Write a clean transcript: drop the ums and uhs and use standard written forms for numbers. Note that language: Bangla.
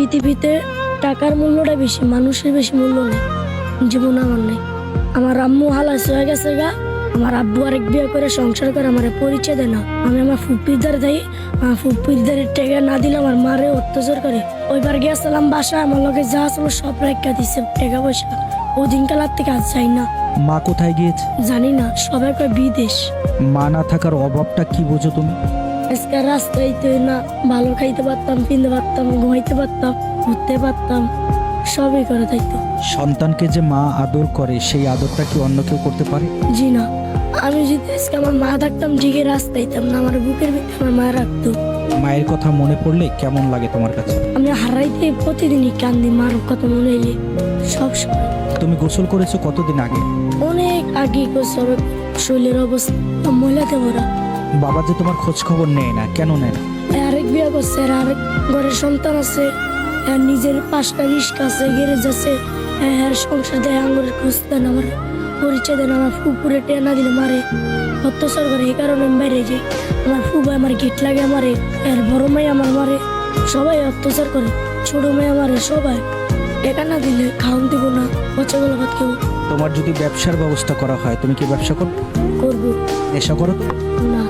পৃথিবীতে টাকার মূল্যটা বেশি, মানুষের বেশি মূল্য নেই। জীবন আমার নেই। আমার আম্মু হালাস হয়ে গেছে গা, আমার আব্বু আরেক বিয়ে করে সংসার করে আমার পরিচয় দেয় না। আমি আমার ফুপির দ্বারে দেই, আমার ফুপির দ্বারে টেকা না দিলে আমার মারে অত্যাচার করে। ওইবার গিয়েছিলাম বাসায়, আমার লগে যা ছিল সব রেখা দিছে টাকা পয়সা। ও দিনকালার থেকে আজ যাই না। মা কোথায় গিয়েছে? জানি না, সবাই কয় বিদেশ। মা না থাকার অভাবটা কি বোঝো তুমি? আজকে রাস্তায় তো না ভালো খাইতে পারতাম, কিনতে পারতাম, ঘুমাইতে পারতাম, ঘুরতে পারতাম, সবই করে থাকতো। সন্তানকে যে মা আদর করে সেই আদরটা কি অন্য কেউ করতে পারে? জি না, আমি যদি আজকে আমার মা থাকতাম ঠিকই রাস্তাইতাম না, আমার বুকের ভিতরে আমার মা রাখতো। মায়ের কথা মনে পড়লে কেমন লাগে তোমার কাছে? আমি হারাইতে প্রতিদিনই কান্দি মার কথা মনে এলে সব সময়। তুমি গোসল করেছো কতদিন আগে? অনেক আগে গোসল, শরীরের অবস্থা মহিলাতে ভরা। বাবা যে তোমার খোঁজ খবর নেয় না, কেন নেয় না? আরেক বিয়ে করছে, আর আরেক ঘরের সন্তান আছে, আর নিজের 5টা রিস্কা আছে, গ্যারেজ আছে, আর সংসার দেয়, আঙুরের খোঁজ দেন, আমার পরিচয় দেন, আমার ফুপুরে টেনা দিলে মারে, অত্যাচার করে। এই কারণে আমি বাইরে যাই। আমার ফুবাই আমার গেট লাগে মারে, আর বড় মেয়ে আমার মারে, সবাই অত্যাচার করে। ছোট মেয়ে মারে, সবাই টাকা না দিলে খাওয়ান দিব না, পচাগুলো ভাত কেউ। তোমার যদি ব্যবসার ব্যবস্থা করা হয় তুমি কি ব্যবসা করবে? করবো নেশা করো তো? না।